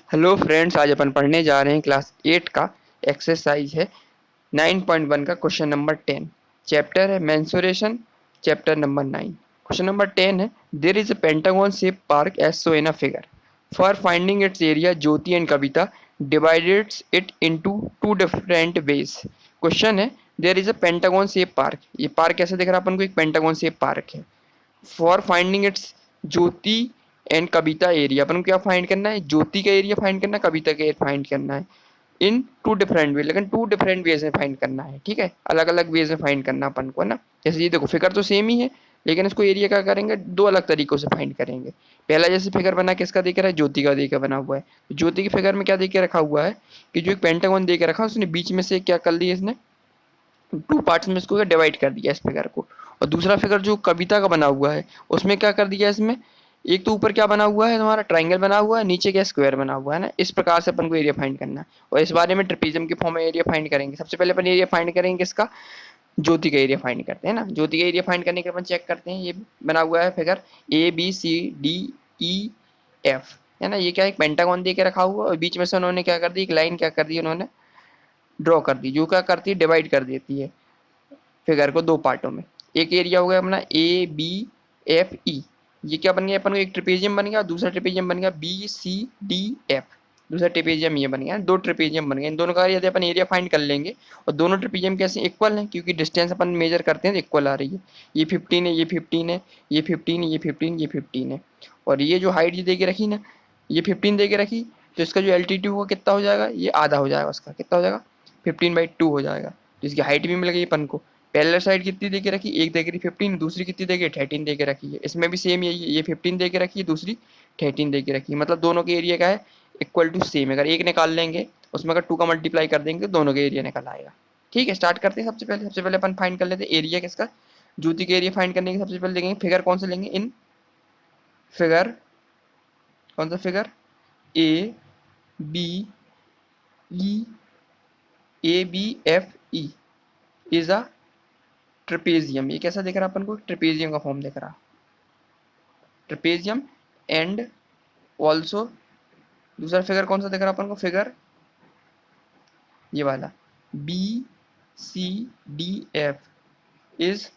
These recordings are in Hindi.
हेलो फ्रेंड्स, आज अपन पढ़ने जा रहे हैं क्लास 8 का एक्सरसाइज है 9.1 का क्वेश्चन नंबर 10। चैप्टर है mensuration, chapter number 9। Question number 10 है, there is a pentagon shape park as shown in a figure. For finding its area Jyoti and Kavita divided it into two different ways. Question है, there is a pentagon shape park. ये पार्क कैसे दिख रहा है अपन को? एक पेंटागन शेप पार्क है। For finding its Jyoti and Kavita area, अपन को क्या फाइंड करना है? ज्योति का एरिया फाइंड करना है, कविता का एरिया फाइंड करना है इन टू डिफरेंट वे। लेकिन टू डिफरेंट वेज में फाइंड करना है, ठीक है, अलग अलग वेज में फाइंड करना अपन को, है ना। जैसे ये देखो, फिगर तो सेम ही है लेकिन इसको एरिया क्या करेंगे, दो अलग तरीकों से फाइंड करेंगे। पहला जैसे फिगर बना, किसका देख रहा है? ज्योति का देकर बना हुआ है। तो ज्योति की फिगर में क्या देके रखा हुआ है कि जो एक पेंटागन देके रखा है, उसने बीच में से क्या कर दिया, इसने टू पार्ट्स में इसको डिवाइड कर दिया इस फिगर को। और दूसरा फिगर जो कविता का बना हुआ है, उसमें क्या कर दिया इसमें, एक तो ऊपर क्या बना हुआ है तुम्हारा, ट्राइंगल बना हुआ है, नीचे क्या स्क्वायर बना हुआ है ना। इस प्रकार से अपन को एरिया फाइंड करना है। और इस बारे में ट्रेपेजियम के फॉर्म में एरिया फाइंड करेंगे। सबसे पहले अपन एरिया फाइंड करेंगे किसका? ज्योति का एरिया फाइंड करते हैं ना। ज्योति का एरिया फाइंड करने के अपन चेक करते हैं, ये बना हुआ है फिगर ABCDEF, है ना। ये क्या, एक पेंटागन दे के रखा हुआ और बीच में से उन्होंने क्या कर दी, एक लाइन क्या कर दी उन्होंने, ड्रॉ कर दी, जो क्या करती है, डिवाइड कर देती है फिगर को दो पार्टों में। एक एरिया हो गया अपना ABFE, ये क्या बन गया अपन को, एक ट्रेपेजियम बन गया, दूसरा ट्रेपेजियम बन गया BCDF। दूसरा ट्रेपेजियम ये बन गया, दो ट्रेपेजियम बन गए। इन दोनों का यदि अपन एरिया फाइंड कर लेंगे, और दोनों ट्रेपेजियम कैसे इक्वल हैं, क्योंकि डिस्टेंस अपन मेजर करते हैं तो इक्वल आ रही है। ये 15 है, ये 15 है, ये 15, ये 15, ये 15 है। और ये जो हाइट ये दे के रखी ना, ये 15 दे के रखी, तो इसका जो एल्टीट्यूड होगा कितना हो जाएगा, ये आधा हो जाएगा उसका। कितना हो जाएगा? 15/2 हो जाएगा। तो इसकी हाइट भी मिल गई अपन को। पैरेलल साइड कितनी दे के रखी, एक दे के रखी 15, दूसरी कितनी दे के 13 दे के रखी है। इसमें भी सेम यही है, ये 15 दे के रखी है, दूसरी 13 दे के रखी है। मतलब दोनों के एरिया का है इक्वल टू सेम। अगर एक निकाल लेंगे, उसमें अगर 2 का मल्टीप्लाई कर देंगे तो दोनों के एरिया निकल आएगा। ठीक है, स्टार्ट करते हैं। सबसे पहले अपन फाइंड कर लेते हैं एरिया किसका, ज्योति के एरिया फाइंड करने के सबसे पहले देखेंगे फिगर कौन सा लेंगे। इन फिगर, कौन सा figure, ABEABFE is a trapezium. ये कैसा दिख रहा है अपन को? ट्रेपेजियम का फॉर्म दिख रहा, ट्रेपेजियम। एंड ऑल्सो दूसरा फिगर कौन सा दिख रहा है अपन को? फिगर ये वाला BCDF is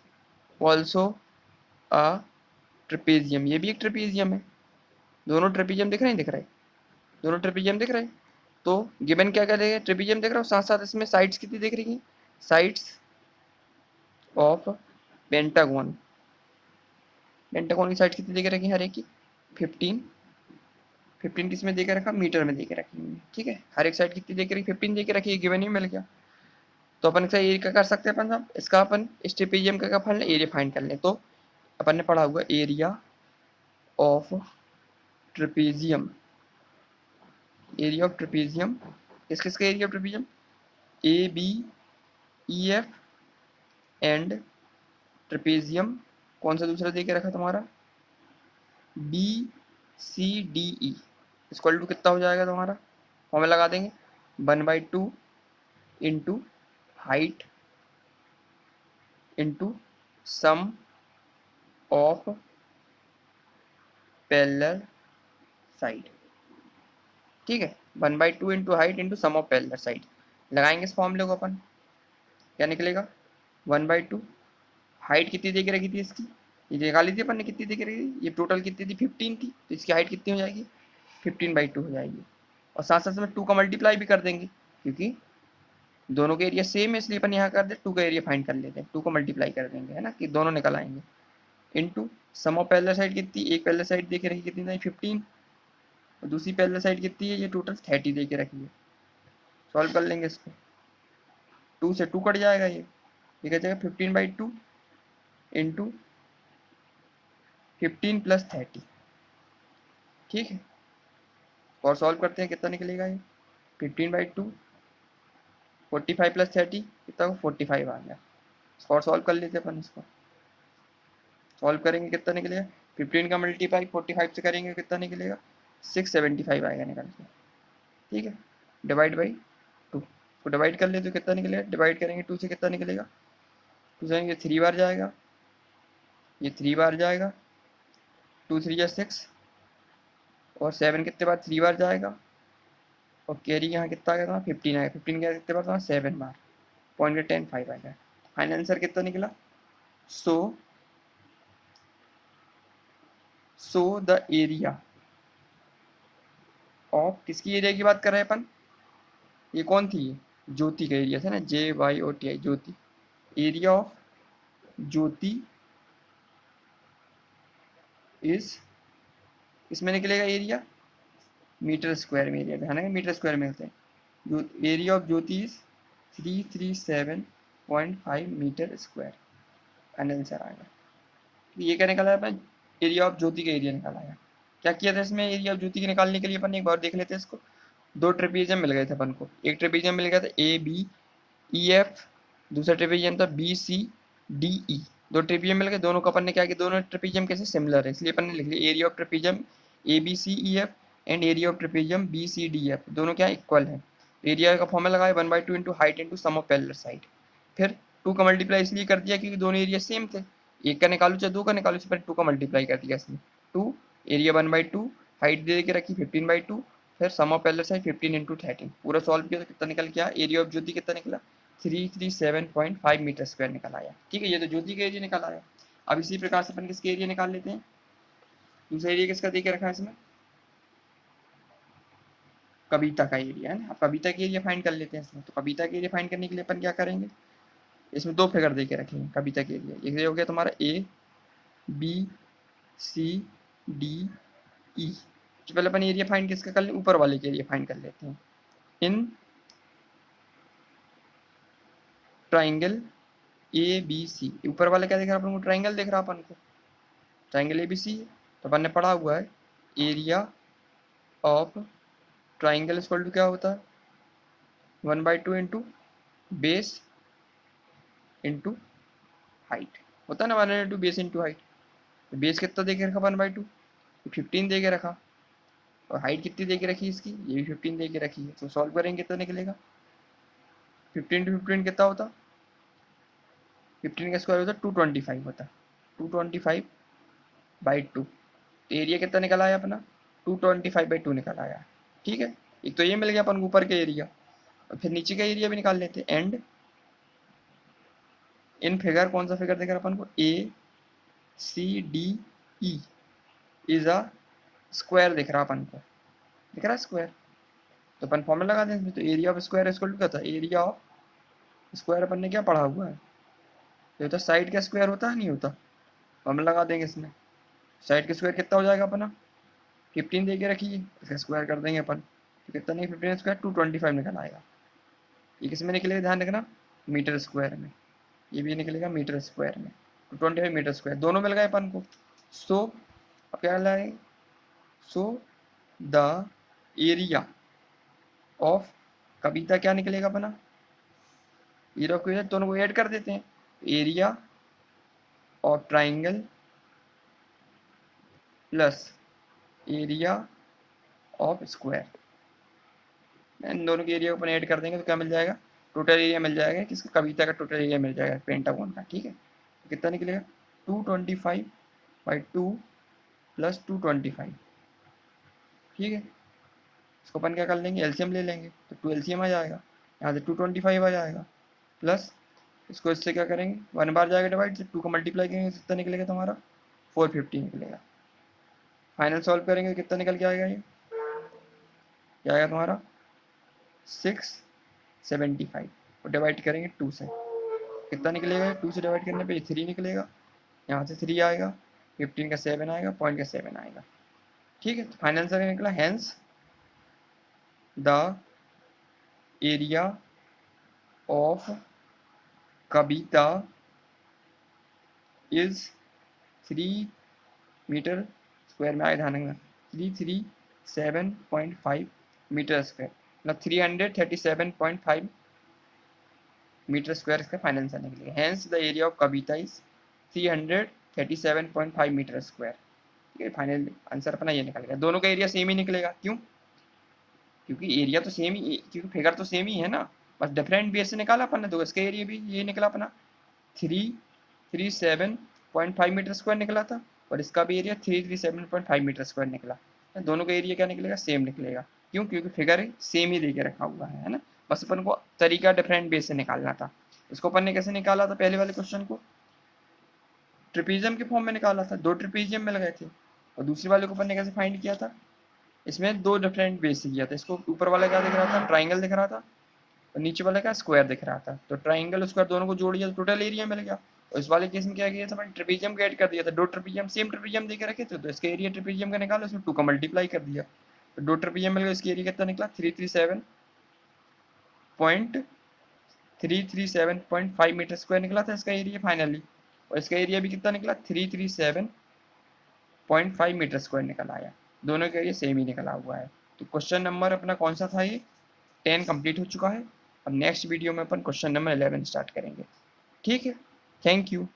also a trapezium. ये भी एक ट्रेपेजियम है। दोनों ट्रेपेजियम दिख रहे हैं, दिख रहे हैं, दोनों ट्रेपेजियम दिख रहे हैं। तो गिवन क्या करेगा, ट्रेपेजियम दिख रहा है, साथ साथ इसमें साइड्स कितनी दिख रही हैं, साइड्स ऑफ पेंटागन। पेंटागन की साइड कितनी दे के रखी है हर एक की? 15। 15 किस में दे के रखा? मीटर में दे के रखी है, ठीक है। हर एक साइड कितनी दे के रखी? 15 दे के रखी है, गिवन ही मिल गया। तो अपन इसका एरिया क्या कर सकते हैं अपन साहब, इसका अपन इस ट्रेपेजियम का क्या फाइंड, एरिया फाइंड कर लें। तो अपन ने पढ़ा हुआ area of trapezium, area of trapezium, किस किस का area of trapezium, ABEF and trapezium कौन सा दूसरा दे के रखा तुम्हारा, BCDE इक्वल टू कितना हो जाएगा तुम्हारा, फॉर्मूला लगा देंगे 1/2 into height into sum of parallel side. ठीक है, 1/2 into height into sum of parallel side. लगाएंगे इस फॉर्मूले को अपन, क्या निकलेगा, 1/2, हाइट कितनी दे के रखी थी इसकी, ये निकाली थी अपन ने, कितनी दे के रखी थी, ये टोटल कितनी थी, 15 थी, तो इसकी हाइट कितनी हो जाएगी, 15/2 हो जाएगी। और साथ साथ में 2 का मल्टीप्लाई भी कर देंगे, क्योंकि दोनों के एरिया सेम है, इसलिए अपन यहाँ कर दे 2 का एरिया फाइंड कर लेते हैं। 2 को मल्टीप्लाई कर देंगे, है ना, कि दोनों निकल आएंगे। Into sum of parallel side कितनी, एक पैरेलल साइड दे के रखी कितनी थी, 15, और दूसरी पैरेलल साइड कितनी है, ये टोटल 30 दे के रखी है। सॉल्व कर लेंगे इसको, 2 से 2 कट जाएगा, ये कह जाएगा 15/2 इंटू 15 प्लस 30। ठीक है, और सॉल्व करते हैं, कितना निकलेगा ये, 15/2, 45 प्लस 30 कितना हो, 45 आ गया। और सॉल्व कर लेते हैं अपन इसको, सॉल्व करेंगे कितना निकलेगा, 15 का मल्टीप्लाई 45 से करेंगे कितना निकलेगा, 675 आएगा निकल के। ठीक है, डिवाइड बाई 2, तो डिवाइड कर ले तो कितना निकलेगा, डिवाइड करेंगे 2 से कितना निकलेगा, 2 से ये 3 बार जाएगा, ये 3 बार जाएगा, 2 3 जा 6, और 7 कितने बार 3 बार जाएगा, और कैरी यहाँ कितना आ गया था, 15 आया। 15 क्या कितने बार था, 7 बार। पॉइंट का 10 5 आ गया। फाइनल आंसर कितना निकला। सो द एरिया ऑफ, किसकी एरिया की बात कर रहे हैं अपन, ये कौन थी, ये ज्योति का एरिया था ना, JYOTI, Jyoti. Area of Jyoti is, किसमें निकलेगा एरिया, मीटर स्क्वायर में एरिया, ध्यान है मीटर स्क्वायर में होते हैं। जो area of Jyoti is 337.5 metre square. Final answer आएगा। ये क्या निकाला है अपन, एरिया ऑफ ज्योति का एरिया निकाला है। क्या किया था इसमें, एरिया ऑफ ज्योति के निकालने के लिए अपन एक बार देख लेते हैं इसको। दो ट्रेपेजियम मिल गए थे अपन को। एक ट्रेपेजियम मिल गया था ABEF, दूसरा ट्रेपेजियम था BCDE। दो ट्रेपेजियम मिल गए, दोनों का अपन ने क्या किया, दोनों ट्रेपेजियम कैसे सिमिलर है, इसलिए अपन ने लिख लिया area of trapezium ABCEF and area of trapezium BCDF, दोनों क्या इक्वल है। एरिया का फॉर्मूला लगाया 1/2 into height into sum of parallel side. फिर 2 का मल्टीप्लाई इसलिए कर दिया क्योंकि दोनों एरिया सेम थे। एक का निकालो चाहे 2 का निकालो, इस पर 2 का मल्टीप्लाई कर दिया इसमें। 2 एरिया 1/2, हाइट दे के रखी 15/2, फिर सम ऑफ पैरेलल साइड 15 इंटू 13। पूरा सॉल्व किया तो कितना निकल गया, एरिया ऑफ ज्योति कितना निकला, 337.5 मीटर स्क्वायर निकल आया। ठीक है, ये तो ज्योति का एरिया निकल आया। अब इसी प्रकार से अपन किसके एरिया निकाल लेते हैं, दूसरा एरिया किसका दे के रखा है इसमें, कविता का एरिया है ना। अब कविता का एरिया फाइंड कर लेते हैं इसमें। तो कविता का एरिया फाइंड करने के लिए अपन क्या करेंगे, इसमें दो फिगर दे के रखेंगे कविता के एरिया। एक हो गया तुम्हारा ABCDE। तो पहले अपन एरिया फाइंड किसका कर ले, ऊपर वाले के एरिया फाइंड कर लेते हैं। इन ट्राइंगल ABC, ऊपर वाला क्या दिख रहा है अपन को, ट्राइंगल दिख रहा है अपन को, ट्राइंगल ABC। तो अपन ने पढ़ा हुआ है area of triangle equal to क्या होता है, 1/2 इंटू बेस इंटू हाइट होता है ना, 1 इंटू बेस इंटू हाइट। तो बेस कितना दे के रखा, 1/2, 15 दे के रखा। और हाइट कितनी दे के रखी इसकी, ये भी 15 दे के रखी है। तो सॉल्व करेंगे कितना निकलेगा, 15 टू 15 कितना होता, 15 का स्क्वायर होता 225 होता, 225/2। तो एरिया कितना निकल आया अपना, 225/2 निकल आया। ठीक है, एक तो ये मिल गया अपन को ऊपर के एरिया, और फिर नीचे का एरिया भी निकाल लेते हैं। एंड इन फिगर, कौन सा फिगर देख रहा अपन को, ACDE इज अ स्क्वायर दिख रहा अपन को, दिख रहा है स्क्वायर। तो अपन फॉर्मूला लगा दें इसमें। तो area of square equal to क्या था, एरिया ऑफ स्क्वायर अपन ने क्या पढ़ा हुआ है, ये होता साइड का स्क्वायर होता है, नहीं होता। फॉर्मूला लगा देंगे इसमें। साइड का स्क्वायर कितना हो जाएगा अपना, 15 दे के रखिए, इसका स्क्वायर कर देंगे अपन। तो कितना नहीं, 15 स्क्वायर 225 निकल आएगा। ये किस में निकलेगा, ध्यान रखना, मीटर स्क्वायर में। ये भी निकलेगा मीटर स्क्वायर में। 225 मीटर स्क्वायर दोनों मिल गए अपन को। सो अब क्या लाए, सो द एरिया ऑफ कविता क्या निकलेगा अपना, एरिया ऑफ कविता, दोनों को ऐड कर देते हैं। Area of triangle plus area of square, इन दोनों के एरिया को अपन ऐड कर देंगे तो क्या मिल जाएगा, टोटल एरिया मिल जाएगा किसका, कविता का टोटल एरिया मिल जाएगा पेंटागन का। ठीक है, तो कितना निकलेगा, 225/2 प्लस 225। ठीक है, इसको अपन क्या कर लेंगे, एलसीएम ले लेंगे। तो 2 एलसीएम आ जाएगा, यहाँ से 225 आ जाएगा, प्लस इसको इससे क्या करेंगे, 1 बार जाएगा डिवाइड से, 2 का मल्टीप्लाई करेंगे कितना निकलेगा तुम्हारा, 450 निकलेगा। फाइनल सॉल्व करेंगे कितना निकल के आएगा, ये क्या आएगा तुम्हारा 675। और डिवाइड करेंगे 2 से, कितना निकलेगा, 2 से डिवाइड करने पे 3 निकलेगा, यहाँ से 3 आएगा, 15 का 7 आएगा, पॉइंट का 7 आएगा। ठीक है, तो फाइनल आंसर निकला, hence the area of Kavita is 3 metre square में आए, ध्यान रखना 337.5 मीटर स्क्वायर, मतलब 337.5 मीटर स्क्वायर इसका फाइनल आंसर निकलेगा। Hence the area of Kavita is 337.5 metre square. ठीक है, फाइनल आंसर अपना ये निकलेगा। दोनों का एरिया सेम ही निकलेगा, क्यों, क्योंकि एरिया तो सेम ही, क्योंकि फिगर तो सेम ही है ना, बस डिफरेंट बेस से निकाला अपन ने। तो इसका एरिया भी ये निकला अपना 337.5 मीटर स्क्वायर निकला था, और इसका भी एरिया 337.5 मीटर स्क्वायर निकला। दोनों का एरिया क्या निकलेगा, सेम निकलेगा। क्यों? क्योंकि फिगर सेम ही देके रखा हुआ है ना, बस अपन को तरीका डिफरेंट बेस से निकालना था। इसको अपन ने कैसे निकाला था? पहले वाले क्वेश्चन को ट्रिपीजियम के फॉर्म में निकाला था, 2 ट्रिपीजियम मिल गए थे। और दूसरे वाले को अपन ने कैसे फाइंड किया था? इसमें 2 डिफरेंट बेस से किया था। इसको ऊपर वाला क्या दिख रहा था? ट्राइंगल दिख रहा था, और नीचे वाला क्या? स्क्वायर दिख रहा था। तो ट्राइंगल स्क्वायर दोनों को जोड़ दिया तो टोटल एरिया मिल गया। और इस वाले केस में क्या किया था? मैंने ट्रिपीजियम को ऐड कर दिया था, 2 ट्रिपीजियम सेम ट्रिपीजियम देके रखे थे, तो इसका एरिया ट्रिपीजियम का निकालो, इसमें 2 का मल्टीप्लाई कर दिया, तो 2 ट्रिपीजियम मिल गया। इसका एरिया कितना निकला? 337.5 मीटर स्क्वायर निकला था इसका एरिया फाइनली। और इसका एरिया भी कितना निकला? 337.5 मीटर स्क्वायर निकल आया। दोनों का एरिया सेम ही निकला हुआ है। तो क्वेश्चन नंबर अपना कौन सा था? ये 10 कंप्लीट हो चुका है। अब नेक्स्ट वीडियो में अपन क्वेश्चन नंबर 11 स्टार्ट करेंगे। ठीक है, थैंक यू।